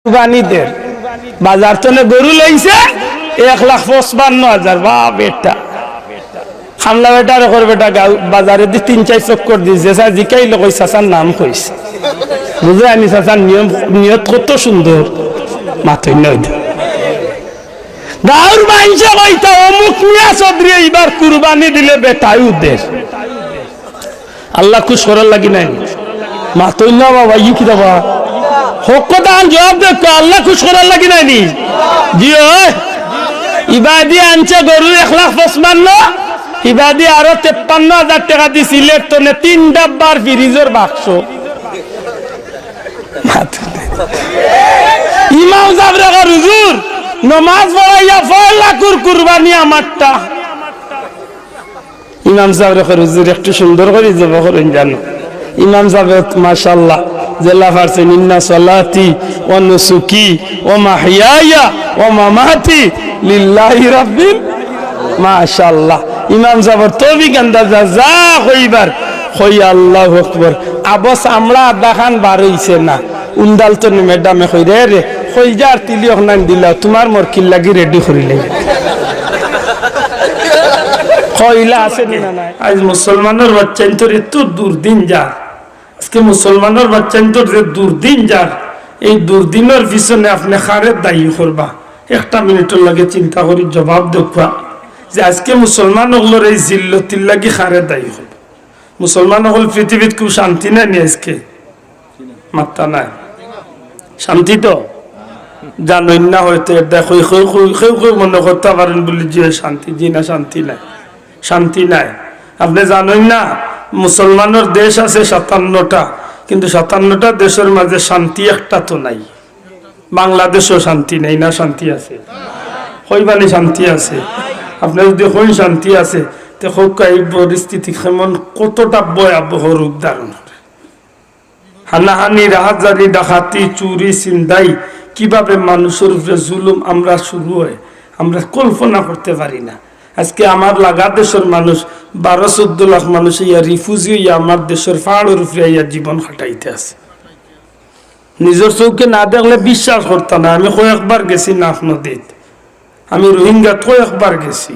কুরবানিদের বাজার তনে গরু লইছে 1,55,000 বা বেটা খামলা বেটা রেখর বেটা বাজারে দি 3-4 চক্কর দিছে স্যার জিকাইলো কই চাচার নাম কইছে বুঝে আনি চাচার নিয়ত কত সুন্দর মাথৈ নইদ গাঁর মাইনসে কইতা অমুক মিয়া চৌধুরী এবার কুরবানি দিলে বেটাই উদ্দেশ আল্লাহ খুশ করার লাগি নাই মাথৈ না বাবা ই কি বাবা হকদান জবাব দেখো আল্লাহ খুশ করার লাগি নাই নি জি ওই ইবাদি আনছে গরু 1,55,000 ইবাদি আরো 53,000 টাকা দি সিলেট তো নে 3 ডাব্বার ফ্রিজের বাক্স ইমাম সাহেব রে হুজুর নামাজ পড়াইয়া ফলা কুরবানি আমারটা ইমাম সাহেব রে হুজুর একটু সুন্দর করে যাব করেন জানো ইমাম সাহেব মাশাআল্লাহ জেলা ফারসেন ইন্না সালাতি ওয়া নুসুকি ওয়া মাহইয়ায়া ওয়া মামাতি লিল্লাহি রাব্বিল মাশাআল্লাহ ইমাম সাহেব তৌফিক আন্দাজা যা কইবার কই আল্লাহু আকবার আবস আমরা আদাখান বার হইছে না উন্দাল তো ম্যাডামে কই রে কই যার তিলিয়ক নাম দিলা তোমার মোর কি লাগি রেডি করিলে কইলা আছে না নাই আজ মুসলমানের বাচ্চান তোর এত দুর্দিন যা আজকে মুসলমানের বাচ্চান তোর যে দুর্দিন যা এই দুর্দিনের পিছনে আপনি খারে দায়ী করবা একটা মিনিটের লাগে চিন্তা করি জবাব দেখবা যে আজকে মুসলমান হলোর এই জিল্লতির লাগি খারে দায়ী করবা মুসলমান হল পৃথিবীত খুব শান্তি নাই নি আজকে মাত্রা নাই শান্তি তো জানোই না হয়তো দেখো মনে করতে পারেন বলি যে শান্তি জি না শান্তি নাই শান্তি নাই আপনি জানেন না মুসলমানের দেশ আছে 57টা কিন্তু 57টা দেশের মাঝে শান্তি একটা তো নাই বাংলাদেশও শান্তি নেই না শান্তি আছে কইবানি শান্তি আছে আপনি যদি কই শান্তি আছে তো এই পরিস্থিতি কেমন কতটা ভয়াবহ রূপ ধারণ করে হানাহানি রাহাজারি ডাকাতি চুরি চিন্তাই কিভাবে মানুষের উপরে জুলুম আমরা শুরু হয় আমরা কল্পনা করতে পারি না আজকে আমার লাগা দেশের মানুষ 12-14 লাখ মানুষ ইয়া রিফিউজি ইয়া আমার দেশের পাহাড়ের উপরে ইয়া জীবন কাটাইতে আছে নিজের চৌকে না দেখলে বিশ্বাস করতাম না আমি কয়েকবার গেছি নাফ নদীত আমি রোহিঙ্গা কয়েকবার গেছি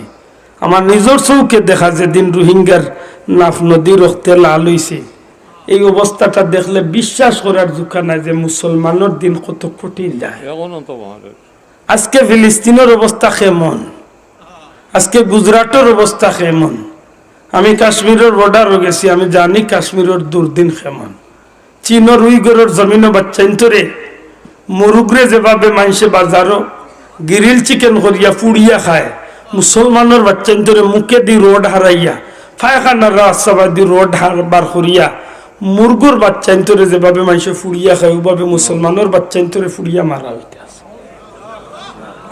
আমার নিজের চৌকে দেখা যেদিন রোহিঙ্গার নাফ নদী রক্তে লাল হইছে এই অবস্থাটা দেখলে বিশ্বাস করার দোকান নাই যে মুসলমানের দিন কত কঠিন যায় আজকে ফিলিস্তিনের অবস্থা কেমন আজকে গুজরাটের অবস্থা কেমন আমি কাশ্মীরের বর্ডারও গেছি আমি জানি কাশ্মীরের দুর্দিন কেমন চীনের উইগরের জমিনও বাচ্চাইন্তরে মুরুগরে যেভাবে মানুষে বাজারও গ্রিল চিকেন করিয়া পুড়িয়া খায় মুসলমানের বাচ্চাইন্তরে মুখে দি রোড হারাইয়া ফায়খানার রাস্তা দি রোড বার করিয়া মুরগুর বাচ্চাইন্তরে যেভাবে মানুষে ফুড়িয়া খায় ওভাবে মুসলমানের বাচ্চাইন্তরে ফুড়িয়া মারা হইতে আছে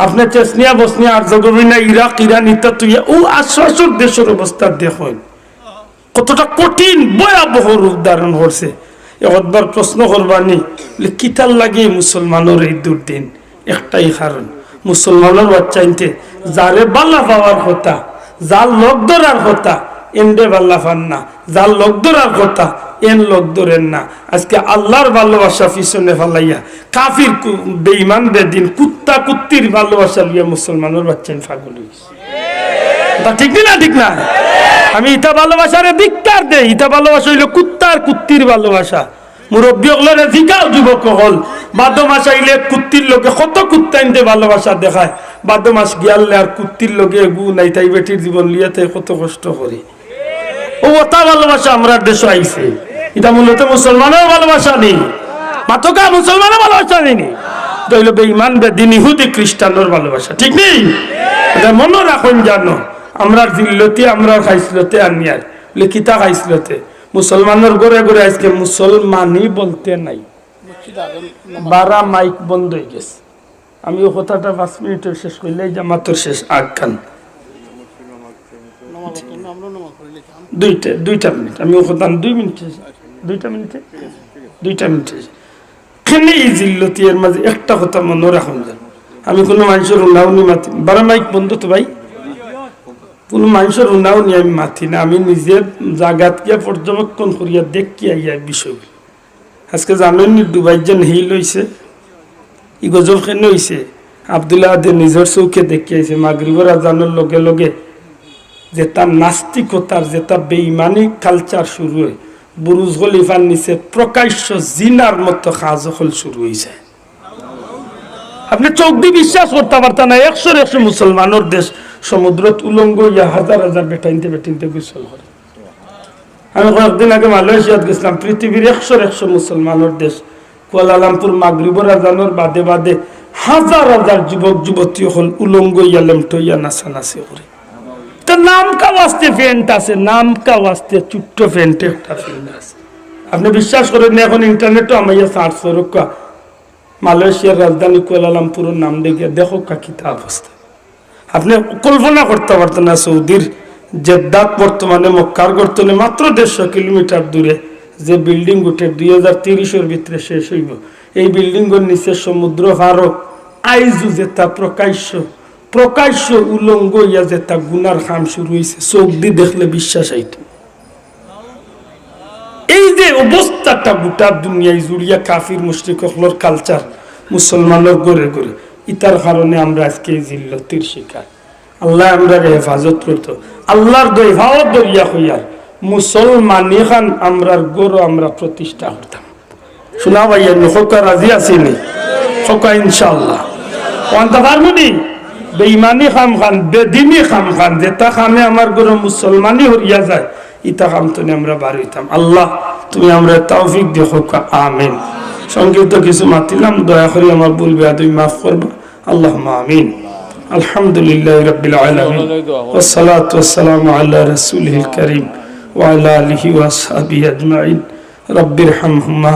আপনি চেসনিয়া বসনিয়া আর্জেন্টিনা ইরাক ইরান ইত্যাদি ও আশ্বাসক দেশের অবস্থা দেখুন কতটা কঠিন ভয়াবহ রূপ ধারণ করছে একবার প্রশ্ন করবানি কিতার লাগে মুসলমানের এই দুর্দিন একটাই কারণ মুসলমানের বাচ্চাইতে যারে বাল্লা পাওয়ার কথা যার লোক ধরার কথা এন্ডে বাল্লা পান না যার লোক ধরার কথা এন লোক ধরেন না আজকে আল্লাহর ভালোবাসা পিছনে ফেলাইয়া কাফির বেঈমান বেদিন কুত্তা কুত্তির ভালোবাসা লিয়া মুসলমানের বাচ্চা পাগল হইছে ঠিক না ঠিক না আমি ইটা ভালোবাসারে ধিক্কার দেই ইটা ভালোবাসা হইল কুত্তার কুত্তির ভালোবাসা মুরব্বী হলে জিগাও যুবক হল বাদ্য মাস আইলে কুত্তির লোকে কত কুত্তা ইনতে ভালোবাসা দেখায় বাদ্য মাস গিয়ালে আর কুত্তির লোকে গু নাই তাই বেটির জীবন লিয়াতে কত কষ্ট করি ও ওটা ভালোবাসা আমরা দেশে আইছে এটা মূলত মুসলমানের ভালোবাসা নেই মাতকা মুসলমানের ভালোবাসা নেই এটা হইল বেঈমান বেদিন ইহুদি খ্রিস্টানের ভালোবাসা ঠিক নেই এটা মনে রাখুন জানো আমরা জিল্লতি আমরা খাইছিলতে আনিয়ার লিখিতা খাইছিলতে মুসলমানের ঘরে ঘরে আজকে মুসলমানই বলতে নাই 12 মাইক বন্ধ হয়ে গেছে আমি ও কথাটা 5 মিনিটে শেষ করলে জামাতের শেষ আগান দুইটা মিনিট আমি ও কথা 2 মিনিটে 2 মিনিটে কেনে এই জিল্লতি এর মাঝে একটা কথা মনে রাখুন যান আমি কোনো মানুষের উন্নয়নী মাতি 12 মাইক বন্ধ তো ভাই কোনো মানুষের উন্নয়নী আমি মাতি না আমি নিজে জাগাত গিয়া পর্যবেক্ষণ করিয়া দেখি আইয়া বিষয় আজকে জানেন দুবাই যে হিল হয়েছে ই গজব কেন হইছে আব্দুল্লাহ আদে নিজের চৌকে দেখিয়েছে মাগরিবের আজানের লগে লগে যে তার নাস্তিকতার যে তার বেঈমানি কালচার শুরু হয় বুরুজ খলিফার নিচে প্রকাশ্য জিনার মতো কাজকল শুরু হয়েছে আপনি চোখ দিয়ে বিশ্বাস করতে পারতেন না 100 মুসলমানের দেশ সমুদ্রত উলঙ্গ ইয়া হাজার হাজার বেটাইনতে গোসল করে আমি কয়েকদিন আগে মালয়েশিয়াত গেছিলাম পৃথিবীর 100 মুসলমানের দেশ কুয়ালালামপুর মাগরিবের আজানের বাদে বাদে হাজার হাজার যুবক যুবতী হল উলঙ্গ ইয়া লেমটইয়া নাচানাচি করে তো নাম কা ওয়াস্তে ফ্যান্ট আছে নাম কা ওয়াস্তে ছোট্ট ফ্যান্টে একটা ফিল্ড আছে আপনি বিশ্বাস করেন না এখন ইন্টারনেটও আমাইয়া সার্চ করুক মালয়েশিয়ার রাজধানী কুয়ালালামপুরের নাম দেখে দেখো কিতা অবস্থা আপনি কল্পনা করতে পারতেন না সৌদির জেদ্দাত বর্তমানে মক্কার গর্তনে মাত্র 150 কিলোমিটার দূরে যে বিল্ডিং উঠে 2030-এর ভিতরে শেষ হইব এই বিল্ডিংয়ের নিচে সমুদ্র পারও আইজু যেটা প্রকাশ্য উলঙ্গ ইয়া যেটা গুনার খাম শুরু হয়েছে চোখ দিয়ে দেখলে বিশ্বাস আইত এই যে অবস্থাটা গোটা দুনিয়ায় জুড়িয়া কাফির মুশরিকদের কালচার মুসলমানের গড়ে গড়ে ইতার কারণে আমরা আজকে এই জিল্লতির শিকার আল্লাহ আমরা হেফাজত করতো আল্লাহর দৈভাও দরিয়া হইয়ার মুসলমানি খান আমরার গড় আমরা প্রতিষ্ঠা করতাম শোনা ভাইয়া নৌকা রাজি আসিনি খোকা ইনশাআল্লাহ ওয়ান্তা পারবনি বেঈমানি খাম খান বেদিনী খাম খান যেটা খামে আমার গড় মুসলমানি হইয়া যায় ইতা খাম তো আমরা বার হইতাম আল্লাহ তুমি আমরা তৌফিক দিও খোকা আমিন সংক্ষিপ্ত কিছু মাতিলাম দয়া করে আমার ভুল বেয়াদবি মাফ করবা আল্লাহুম্মা আমিন আলহামদুলিল্লাহি রাব্বিল আলামিন ওয়াসসালাতু ওয়াসসালামু আলা রাসূলিল কারীম ওয়া আলা আলিহি ওয়া আসহাবিহি আজমাইন রাব্বিরহামহুমা